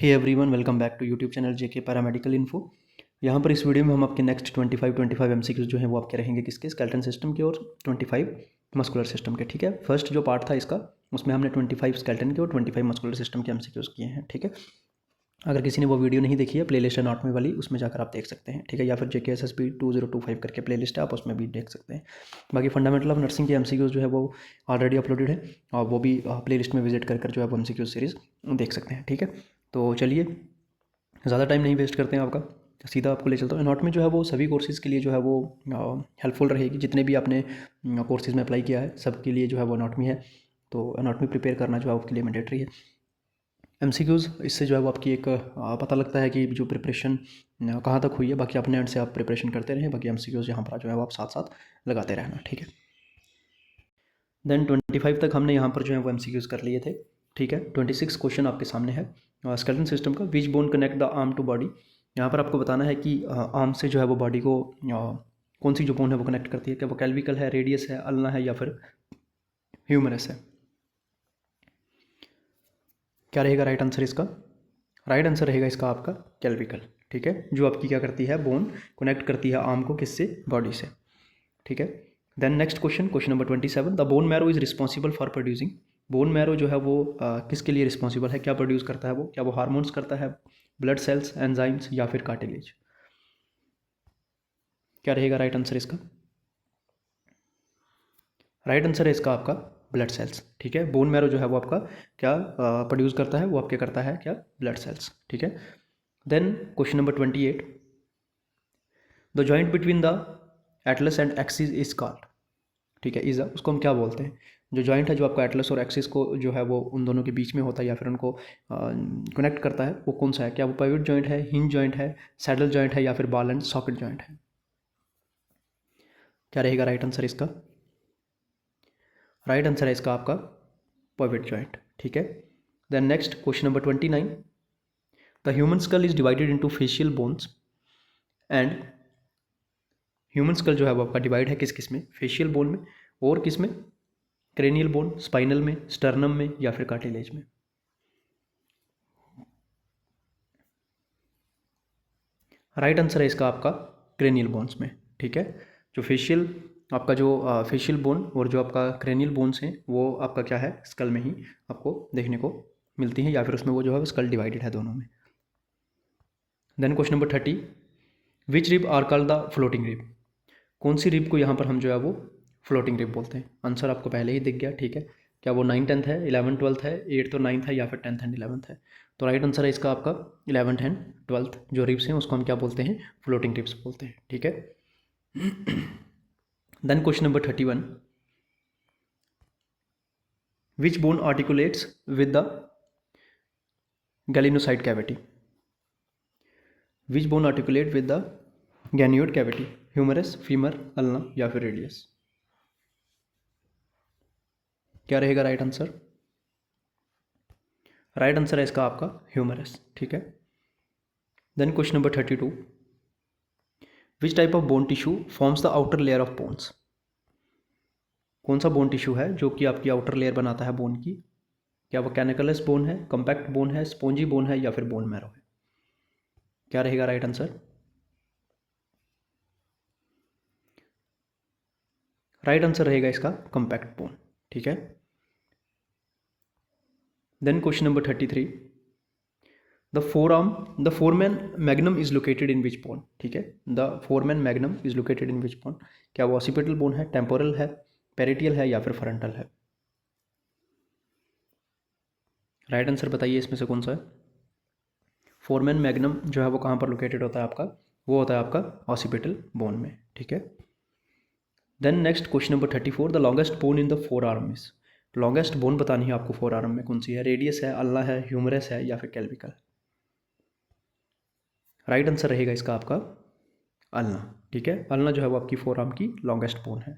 Hey everyone, welcome back to YouTube channel JK paramedical info. यहाँ पर इस video में हम आपके नेक्स्ट 25 एमसीक्यूज जो हैं वो आपके रहेंगे किसके, स्केलेटन सिस्टम के और 25 मस्कुलर सिस्टम के। ठीक है, फर्स्ट जो पार्ट था इसका उसमें हमने 25 स्केलेटन के और 25 मस्कुलर सिस्टम के एमसीक्यूज किए हैं। ठीक है, अगर किसी ने वो वीडियो नहीं देखी है, प्लेलिस्ट है एनाटॉमी वाली, उसमें जाकर आप देख सकते हैं। ठीक है, या फिर JKSSB 2025 करके प्लेलिस्ट है, आप उसमें भी देख सकते हैं। बाकी फंडामेंटल ऑफ नर्सिंग के एमसीक्यूज जो है वो ऑलरेडी अपलोडेड है और वो भी प्लेलिस्ट में विजिट कर जो है वो एमसीक्यूज सीरीज़ देख सकते हैं। ठीक है, तो चलिए ज़्यादा टाइम नहीं वेस्ट करते हैं आपका, सीधा आपको ले चलता हूँ। एनाटॉमी जो है वो सभी कोर्सेज़ के लिए जो है वो हेल्पफुल रहेगी। जितने भी आपने कोर्सेज़ में अप्लाई किया है सबके लिए जो है वो एनाटॉमी है, तो एनाटॉमी प्रिपेयर करना जो है आपके लिए मैंडेटरी है। एमसीक्यूज़ इससे जो है वो आपकी एक पता लगता है कि जो प्रिपरेशन कहाँ तक हुई है। बाकी अपने एंड से आप प्रिपरेशन करते रहें, बाकी एमसीक्यूज़ यहाँ पर जो है वो आप साथ साथ लगाते रहना। ठीक है, देन 25 तक हमने यहाँ पर जो है वो एमसीक्यूज़ कर लिए थे। ठीक है, 26 क्वेश्चन आपके सामने है स्केलेटन सिस्टम का। Which bone connect the arm to body. यहाँ पर आपको बताना है कि आर्म से जो है वो बॉडी को कौन सी जो बोन है वो कनेक्ट करती है। क्या वो कैल्विकल है, रेडियस है, अल्ना है या फिर ह्यूमरस है। क्या रहेगा राइट आंसर इसका? राइट आंसर रहेगा इसका आपका कैल्विकल। ठीक है, जो आपकी क्या करती है, बोन कनेक्ट करती है आर्म को किससे, बॉडी से। ठीक है, then next question, question number 27, the bone marrow is responsible for producing. Bone marrow जो है वो किसके लिए रिस्पॉन्सिबल है, क्या प्रोड्यूस करता है वो? क्या वो हार्मोन्स करता है, ब्लड सेल्स, एंजाइम्स या फिर कार्टिलेज? क्या रहेगा राइट आंसर इसका? राइट आंसर है इसका आपका ब्लड सेल्स। ठीक है, बोन मैरो जो है वो आपका क्या प्रोड्यूस करता है, वो आपके करता है क्या, ब्लड सेल्स। ठीक है, then question number 28, the joint between the atlas and axis is called. ठीक है, इज़ उसको हम क्या बोलते हैं? जो जॉइंट है जो आपका एटलस और एक्सिस को जो है वो उन दोनों के बीच में होता है या फिर उनको कनेक्ट करता है, वो कौन सा है? क्या वो पाइवट जॉइंट है, हिंज जॉइंट है, सैडल जॉइंट है या फिर बॉल एंड सॉकेट जॉइंट है? क्या रहेगा राइट आंसर इसका? राइट आंसर है इसका आपका पाइवट जॉइंट। ठीक है, then next question number 29, the human skull is divided into facial bones and human skull जो है वो आपका डिवाइड है किस किस में, फेशियल बोन में और किस में, क्रेनियल बोन, स्पाइनल में, स्टर्नम में या फिर कार्टिलेज में? राइट आंसर है इसका आपका क्रेनियल बोन्स में। ठीक है, जो फेशियल आपका जो फेशियल बोन और जो आपका क्रेनियल बोन्स हैं वो आपका क्या है, स्कल में ही आपको देखने को मिलती हैं या फिर उसमें वो जो है स्कल डिवाइडेड है दोनों में। Then question number 30, which rib are called the floating rib. कौन सी रिब को यहाँ पर हम जो है वो फ्लोटिंग रिब बोलते हैं? आंसर आपको पहले ही दिख गया। ठीक है, क्या वो 9th 10th है, 11th 12th है, 8th और 9th है या फिर 10th एंड 11th है? तो राइट आंसर है इसका आपका 11th एंड 12th जो रिब्स हैं उसको हम क्या बोलते हैं, फ्लोटिंग रिब्स बोलते हैं। ठीक है, then question number 31, which bone articulates with the glenoid cavity. Which bone articulate with the glenoid cavity, humerus, femur, ulna या फिर रेडियस? क्या रहेगा राइट आंसर? राइट आंसर है इसका आपका ह्यूमरस। ठीक है, then question number 32, which type of bone tissue forms the outer layer of bones. कौन सा बोन टिश्यू है जो कि आपकी आउटर लेयर बनाता है बोन की? क्या वो कैनिकलस बोन है, कॉम्पैक्ट बोन है, स्पॉन्जी बोन है या फिर बोन मैरो है? क्या रहेगा राइट आंसर? राइट आंसर रहेगा इसका कॉम्पैक्ट बोन। ठीक है, then question number 33, the foramen magnum is located in which bone. ठीक है, the foramen magnum is located in which bone. क्या वो ऑसिपिटल बोन है, टेम्पोरल है, पेरिटियल है या फिर फ्रंटल है? राइट आंसर बताइए इसमें से कौन सा है? फोरमैन मैग्नम जो है वो कहाँ पर लोकेटेड होता है आपका? वो होता है आपका ऑसिपिटल बोन में। ठीक है, then next question number 34, the longest bone in the forearm is. Longest bone बतानी है आपको फोर आर्म में कौन सी है, रेडियस है, अल्ना है, ह्यूमरस है या फिर कैल्विकल? राइट आंसर रहेगा इसका आपका अल्ना। ठीक है, अल्ना जो है वो आपकी फोर आर्म की लॉन्गेस्ट बोन है।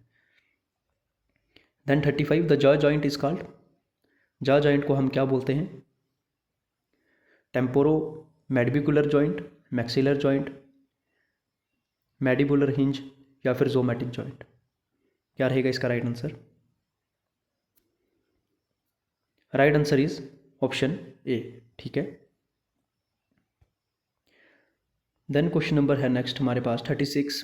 Then 35, the jaw joint is called. Jaw joint को हम क्या बोलते हैं? Temporomandibular joint, maxillary joint, mandibular hinge या फिर जोमेटिक जॉइंट? क्या रहेगा इसका right answer? Right answer is option A. ठीक है, देन क्वेश्चन नंबर है नेक्स्ट हमारे पास 36,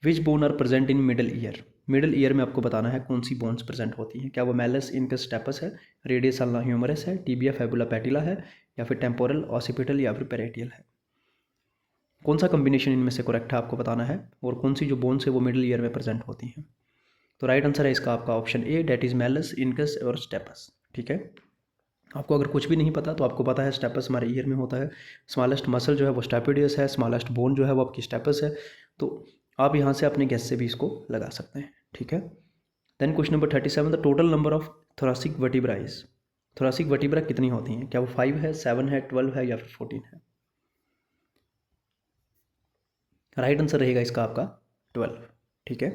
which bone are present in middle ear. Middle ear में आपको बताना है कौन सी बोन्स प्रेजेंट होती हैं। क्या वो मैलस इनकस स्टेपस है, रेडियस अल्ना ह्यूमरस है, टीबिया फैबुला पैटिला है, या फिर टेम्पोरल ऑसिपिटल या फिर पेरेटियल है। कौन सा कॉम्बिनेशन इनमें से करेक्ट है आपको बताना है, और कौन सी जो बोन्स है वो मिडल ईयर में प्रेजेंट होती हैं। तो राइट आंसर है इसका आपका option A, that is malleus incus और स्टेपस। ठीक है, आपको अगर कुछ भी नहीं पता तो आपको पता है स्टेपस हमारे ईयर में होता है, स्मॉलेस्ट मसल जो है वो स्टेपिडियस है, स्मॉलेस्ट बोन जो है वो आपकी स्टेपस है। तो आप यहाँ से अपने गेस से भी इसको लगा सकते हैं। ठीक है, then question number 37, the total number of thoracic vertebra is. Thoracic vertebra कितनी होती हैं, क्या वो 5 है, 7 है, 12 है या फिर 14 है। राइट आंसर रहेगा इसका आपका 12। ठीक है,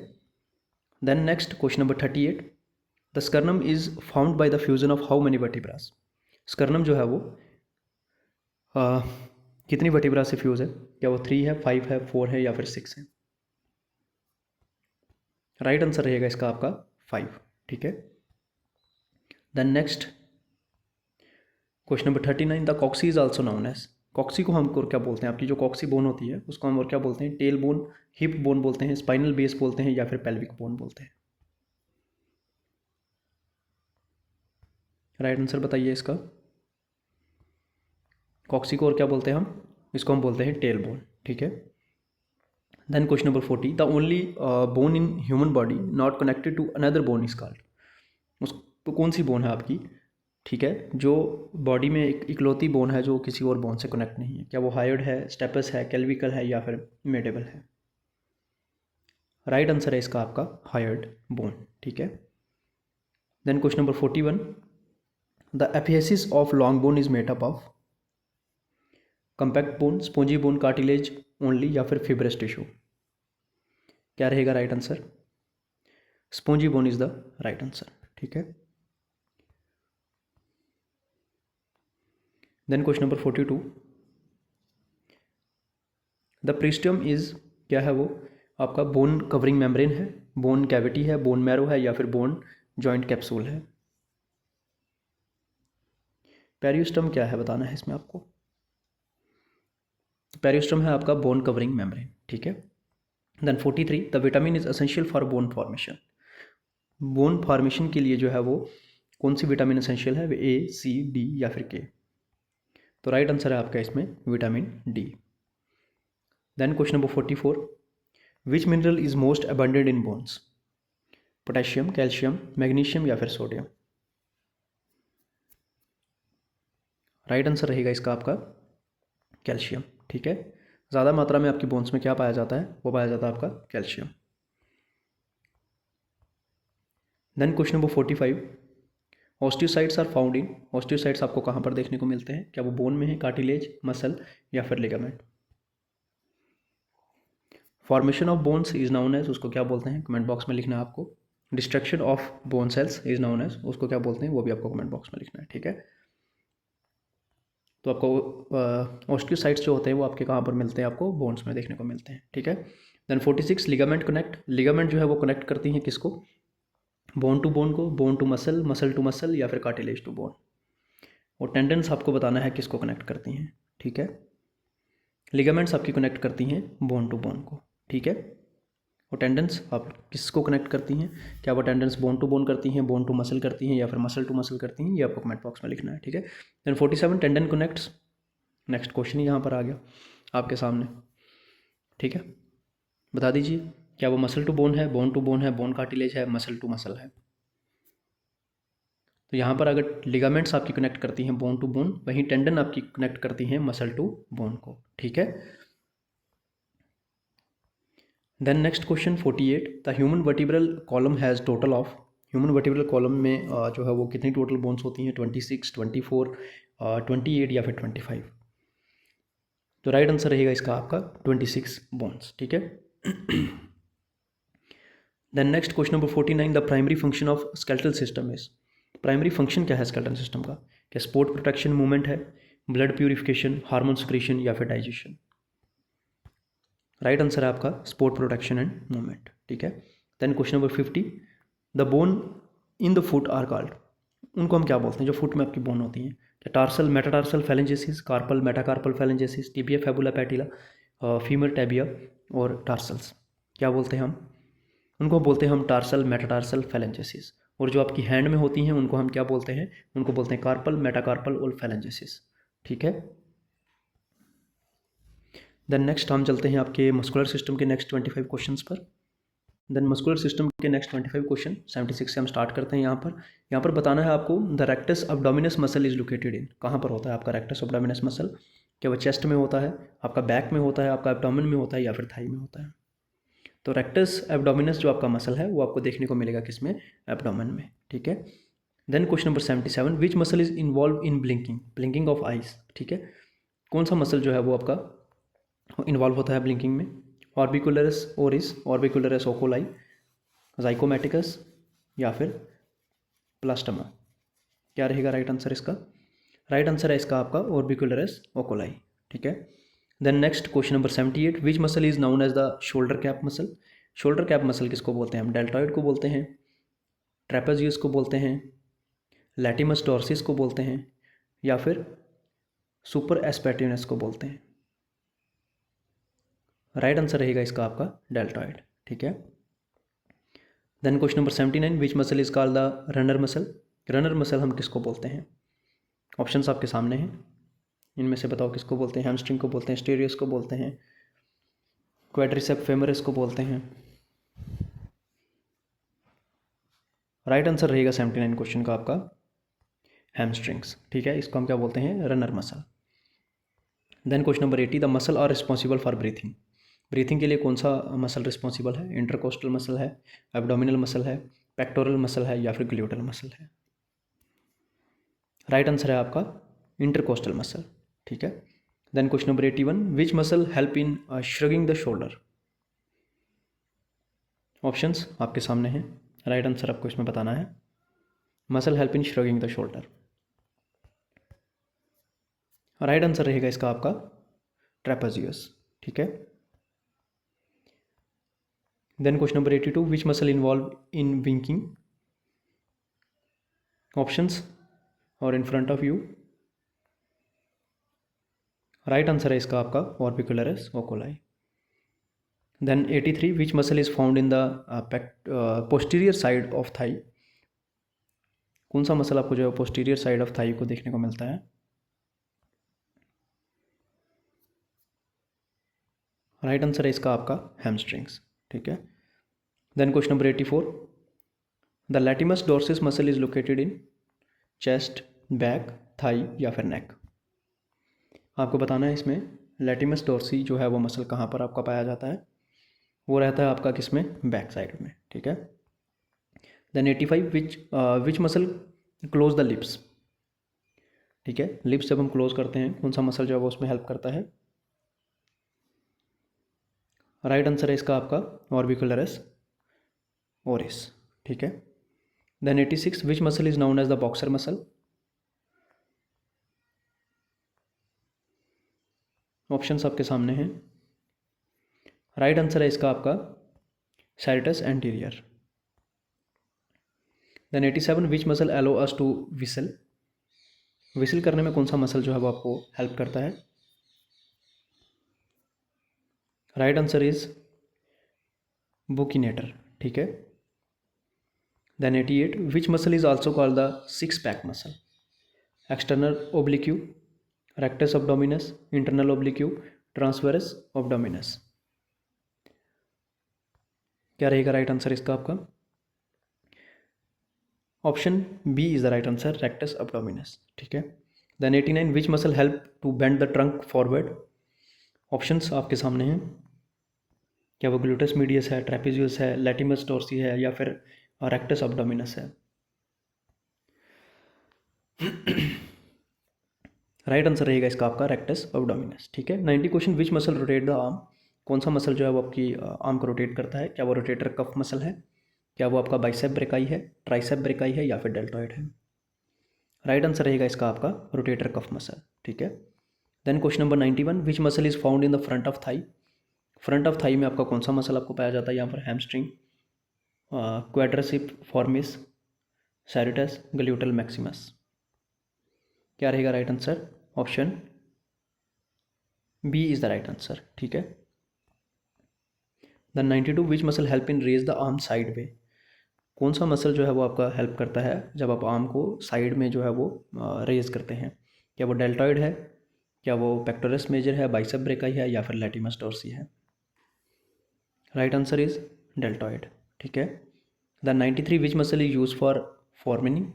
then next question number 38, the sternum is found by the fusion of how many vertebras. Sternum जो है वो कितनी वर्टिब्रा से फ्यूज है, क्या वो 3 है, 5 है, 4 है या फिर 6 है। राइट आंसर रहेगा इसका आपका 5। ठीक है, then next question number 39, the coccyx is also known as. Coccyx को हम और क्या बोलते हैं, आपकी जो कॉक्सी बोन होती है उसको हम और क्या बोलते हैं, टेल बोन, हिप बोन बोलते हैं, स्पाइनल बेस बोलते हैं या फिर पेल्विक बोन बोलते हैं। राइट आंसर बताइए इसका। कॉक्सी को और क्या बोलते हैं हम, इसको हम बोलते हैं टेल बोन। ठीक है, then question number 40, the only bone in human body not connected to another bone is called. उस तो कौन सी बोन है आपकी, ठीक है, जो बॉडी में एक इकलौती बोन है जो किसी और बोन से कनेक्ट नहीं है। क्या वो हायोइड है, स्टेपस है, कैल्विकल है या फिर मेडिबल है। राइट आंसर है इसका आपका हायोइड बोन। ठीक है, then question number 41, the epiphysis of long bone is made up of compact bone, spongy bone, cartilage only या फिर फिब्रस टिश्यू। क्या रहेगा right answer, spongy bone is the right answer. ठीक है, then question number 42, the periosteum is, क्या है वो आपका, बोन कवरिंग मेम्ब्रेन है, बोन कैविटी है, बोन मैरो है या फिर बोन जॉइंट कैप्सूल है। पेरियोस्टम क्या है बताना है इसमें आपको। पेरियोस्टम है आपका बोन कवरिंग मेम्ब्रेन। ठीक है, then 43, the vitamin is essential for bone formation. Bone formation के लिए जो है वो कौन सी विटामिन एसेंशियल है, ए, सी, डी या फिर के। तो राइट आंसर है आपका इसमें vitamin D. Then question number 44, which mineral is most abundant in bones. Potassium, calcium, magnesium या फिर सोडियम। राइट आंसर रहेगा इसका आपका कैल्शियम। ठीक है, ज़्यादा मात्रा में आपकी बोन्स में क्या पाया जाता है, वो पाया जाता है आपका calcium. Then question number 45, osteocytes are found in. Osteocytes आपको कहाँ पर देखने को मिलते हैं, क्या वो बोन में है, कार्टिलेज, मसल या फिर ligament. Formation of bones is known as, उसको क्या बोलते हैं, कमेंट बॉक्स में लिखना है आपको। Destruction of bone cells is known as, उसको क्या बोलते हैं वो भी आपको कमेंट बॉक्स में लिखना है। ठीक है, तो आपको ऑस्टियोसाइट्स जो होते हैं वो आपके कहाँ पर मिलते हैं, आपको बोन्स में देखने को मिलते हैं। ठीक है, देन 46, लिगामेंट कनेक्ट। लिगामेंट जो है वो कनेक्ट करती हैं किसको, बोन टू बोन को, bone to muscle, muscle to muscle या फिर कार्टिलेज टू बोन। और टेंडेंस आपको बताना है किसको कनेक्ट करती हैं। ठीक है, लिगामेंट्स आपकी कनेक्ट करती हैं बोन टू बोन को। ठीक है, और टेंडेंस आप किसको कनेक्ट करती हैं, क्या वो टेंडेंस बोन टू बोन करती हैं, बोन टू मसल करती हैं या फिर मसल टू मसल करती हैं, ये आपको कमेंट बॉक्स में लिखना है। ठीक है, then 47, tendon connects. Next question ही यहाँ पर आ गया आपके सामने। ठीक है, बता दीजिए क्या वो मसल टू बोन है, बोन टू बोन है, बोन कार्टिलेज है, मसल टू मसल है। तो यहाँ पर अगर लिगामेंट्स आपकी कनेक्ट करती हैं बोन टू बोन, वहीं टेंडन आपकी कनेक्ट करती हैं मसल टू बोन को। ठीक है, then next question 48, the human vertebral column has total of. Human vertebral column में जो है वो कितनी टोटल बोन्स होती हैं, 26, 24, 28 या फिर 25। तो राइट आंसर रहेगा इसका आपका 26 बोन्स। ठीक है, then next question number 49, the primary function of skeletal system is. Primary function क्या है स्केलेटल सिस्टम का, क्या सपोर्ट, प्रोटेक्शन, मूवमेंट है, ब्लड प्यूरिफिकेशन, हार्मोन सिक्रीशन या फिर डाइजेशन। राइट आंसर है आपका सपोर्ट, प्रोटेक्शन एंड मूवमेंट। ठीक है, then question number 50, the bone in the foot are called. उनको हम क्या बोलते हैं जो फुट में आपकी बोन होती हैं, क्या tarsal, metatarsal phalanges, carpal, metacarpal phalanges, tibia fibula patella, femur tibia और टार्सल्स, क्या बोलते हैं हम उनको? बोलते हैं हम टार्सल, मेटाटार्सल, फेलेंजेसिस। और जो आपकी हैंड में होती हैं उनको हम क्या बोलते हैं? उनको बोलते हैं कार्पल, मेटाकार्पल और फेलेंजेसिस। ठीक है। देन नेक्स्ट हम चलते हैं आपके मस्कुलर सिस्टम के नेक्स्ट 25 क्वेश्चंस पर। देन मस्कुलर सिस्टम के नेक्स्ट 25 क्वेश्चन 76 से हम स्टार्ट करते हैं। यहाँ पर बताना है आपको the rectus abdominis muscle is located in, कहाँ पर होता है आपका रेक्टस अब्डोमिनस मसल? क्या वो चेस्ट में होता है, आपका बैक में होता है, आपका एब्डोमेन में होता है, या फिर थाई में होता है? तो रेक्टस एब्डोमिनस जो आपका मसल है वो आपको देखने को मिलेगा किसमें? एब्डोमेन में। ठीक है। Then question number 77, which muscle is involve in blinking of eyes? ठीक है, कौन सा मसल जो है वो आपका इन्वॉल्व होता है ब्लिंकिंग में? ऑर्बिकुलरिस ओरिस, ऑर्बिकुलरिस ओकोलाई, जाइकोमेटिकस, या फिर प्लास्टमा? क्या रहेगा राइट आंसर इसका? राइट आंसर है इसका आपका ऑर्बिकुलरिस ओकोलाई। ठीक है। Then next question number 78, which muscle is known as the shoulder cap muscle? Shoulder cap muscle किसको बोलते हैं हम? डेल्टॉइड को बोलते हैं, ट्रेपेजियस को बोलते हैं, लैटिमस डॉर्सिस को बोलते हैं, या फिर सुपर एस्पेटिनस को बोलते हैं? राइट आंसर रहेगा इसका आपका डेल्टॉइड। ठीक है। Then question number 79, which muscle is called the runner muscle? Runner muscle हम किसको बोलते हैं? ऑप्शंस आपके सामने हैं, इनमें से बताओ किसको बोलते हैं? हैमस्ट्रिंग को बोलते हैं, स्टेरियस को बोलते हैं, क्वाड्रिसेप फेमोरिस को बोलते हैं? राइट आंसर रहेगा 79 क्वेश्चन का आपका हैमस्ट्रिंग्स। ठीक है, इसको हम क्या बोलते हैं? Runner muscle. Then question number 80, the muscle are responsible for breathing? Breathing के लिए कौन सा मसल रिस्पॉन्सिबल है? इंटरकोस्टल मसल है, एब्डोमिनल मसल है, पेक्टोरल मसल है, या फिर ग्लूटल मसल है? राइट आंसर है आपका इंटरकोस्टल मसल। ठीक है। Then question number 81, which muscle help in shrugging the shoulder? Options आपके सामने हैं, राइट आंसर आपको इसमें बताना है। Muscle help in shrugging the shoulder. Right answer रहेगा इसका आपका ट्रेपेजियस। ठीक है। Then question number 82, which muscle involve in winking? Options और in front of you. Right answer है इसका आपका orbicularis oculi. Then 83, which muscle is found in the posterior side of thigh? कौन सा मसल आपको जो है पोस्टीरियर साइड ऑफ थाई को देखने को मिलता है? राइट आंसर है इसका आपका हैमस्ट्रिंग्स। ठीक है। Then question number 84, the latissimus dorsi muscle is located in chest, back, thigh, या फिर नेक? आपको बताना है इसमें लैटिमस डॉर्सी जो है वो मसल कहाँ पर आपका पाया जाता है? वो रहता है आपका किस में? बैक साइड में। ठीक है। Then 85, which muscle close the lips? ठीक है, लिप्स जब हम क्लोज करते हैं कौन सा मसल जो है वो उसमें हेल्प करता है? राइट आंसर है इसका आपका ऑर्बिकुलरिस ओरिस। ठीक है। Then 86, which muscle is known as the boxer muscle? Options आपके सामने हैं, राइट आंसर है इसका आपका serratus anterior. Then 87, which muscle allow us to whistle? Whistle करने में कौन सा मसल जो है वो आपको हेल्प करता है? Right answer is buccinator. ठीक है। Then 88, which muscle is also called the six pack muscle? External oblique, rectus abdominis, internal oblique, transverse abdominis? क्या रहेगा राइट आंसर इसका आपका? Option B is the right answer, rectus abdominis. ठीक है। Then 89, which muscle help to bend the trunk forward? Options आपके सामने हैं, क्या वो ग्लूटस मीडियस है, ट्रेपेजियस है, लैटिमस डॉर्सी है, या फिर रेक्टस एब्डोमिनस है? राइट आंसर रहेगा इसका आपका रेक्टस एब्डोमिनस। ठीक है। 90 question, which muscle rotate the arm? कौन सा मसल जो है वो आपकी आर्म को रोटेट करता है? क्या वो रोटेटर कफ मसल है, क्या वो आपका बाइसेप ब्रेकाई है, ट्राइसेप ब्रेकाई है, या फिर डेल्टॉइड है? राइट आंसर रहेगा इसका आपका रोटेटर कफ मसल। ठीक है। Then question number 91, which muscle is found in the front of thigh? Front of thigh में आपका कौन सा मसल आपको पाया जाता है? यहाँ पर hamstring, quadriceps femoris, serratus, gluteal maximus? क्या रहेगा right answer? Option B is the right answer, ठीक है। The 92 which muscle help in raise the arm sideways, कौन सा मसल जो है वो आपका हेल्प करता है जब आप आर्म को साइड में जो है वो रेज करते हैं? क्या वो डेल्टॉइड है, क्या वो पेक्टोरस मेजर है, बाइसेप ब्रेकाई है, या फिर लैटिमस डोर्सी है? राइट आंसर इज डेल्टॉइड, ठीक है। The 93 which muscle is use for forming?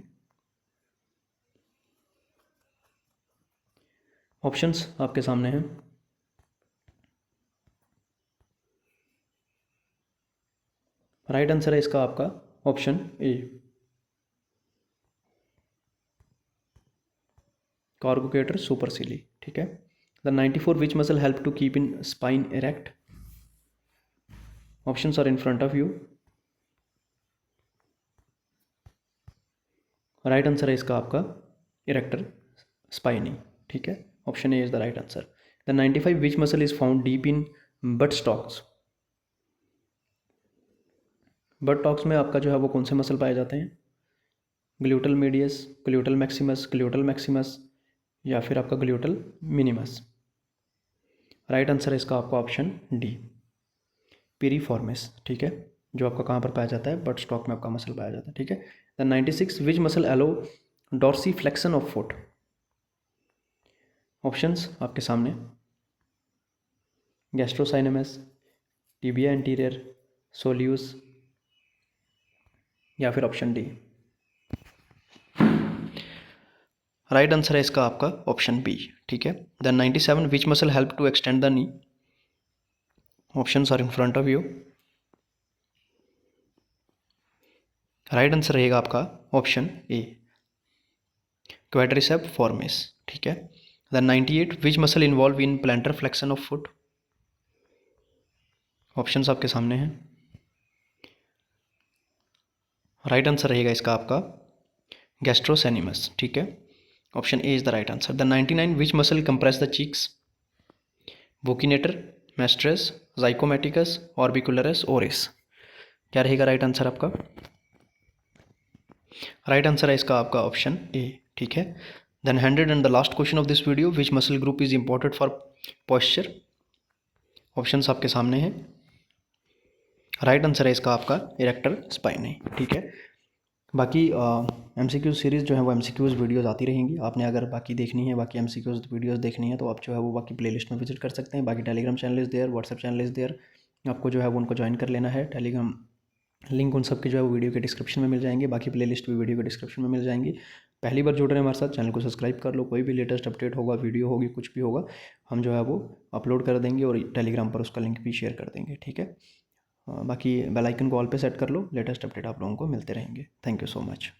Options आपके सामने हैं। राइट आंसर है इसका आपका ऑप्शन ए, कार्बोकेटर सुपरसिली, ठीक है। The 94 which muscle help to keep in spine erect? Options are in front of you. Right answer है इसका आपका इरेक्टर स्पाइनी, ठीक है। Option A is the right answer. The 95 which muscle is found deep in buttocks? Buttocks में आपका जो है वो कौन से मसल पाए जाते हैं? ग्लूटल मीडियस, ग्लूटल मैक्सिमस, या फिर आपका ग्लूटल मिनिमस? राइट आंसर है इसका आपका ऑप्शन डी, पिरीफॉर्मिस, ठीक है, जो आपका कहाँ पर पाया जाता है? बट स्टॉक में आपका मसल पाया जाता है, ठीक है। The 96 which muscle allow dorsiflexion of foot? Options आपके सामने। गैस्ट्रोसाइनमस, टिबिया एंटीरियर, सोलियूस, या फिर ऑप्शन डी? राइट आंसर है इसका आपका ऑप्शन बी, ठीक है। The 97 which muscle help to extend the knee? Options are in front of you. Right answer रहेगा आपका ऑप्शन ए, क्वाड्रिसेप फॉर्मिस, ठीक है। The 98 which muscle involve in plantar flexion of foot? Options आपके सामने हैं। Right answer रहेगा इसका आपका गैस्ट्रोसेनिमस, ठीक है। Option A is the right answer. The 99 which muscle compress the cheeks? Buccinator, masseter, zygomaticus, orbicularis, oris? क्या रहेगा राइट आंसर आपका? राइट आंसर है इसका आपका ऑप्शन ए, ठीक है। Then 100 and the last question of this video, which muscle group is important for posture? Options आपके सामने हैं। राइट आंसर है इसका आपका इरेक्टर स्पाइनी, ठीक है। बाकी एमसीक्यूज सीरीज़ जो है वो एमसीक्यूज वीडियोस आती रहेंगी। आपने अगर बाकी देखनी है, बाकी एमसीक्यूज वीडियोस देखनी है, तो आप जो है वो बाकी प्लेलिस्ट में विजिट कर सकते हैं। बाकी Telegram channel is there, WhatsApp channel is there, आपको जो है वो उनको ज्वाइन कर लेना है। टेलीग्राम लिंक उन सब के जो है वो वीडियो के डिस्क्रिप्शन में मिल जाएंगे, बाकी प्लेलिस्ट भी वीडियो के डिस्क्रिप्शन में मिल जाएंगी। पहली बार जुड़ रहे हैं हमारे साथ, चैनल को सब्सक्राइब कर लो। कोई भी लेटेस्ट अपडेट होगा, वीडियो होगी, कुछ भी होगा, हम जो है वो अपलोड कर देंगे और टेलीग्राम पर उसका लिंक भी शेयर कर देंगे, ठीक है। बाकी बेल आइकन को ऑल पे सेट कर लो, लेटेस्ट अपडेट आप लोगों को मिलते रहेंगे। Thank you so much.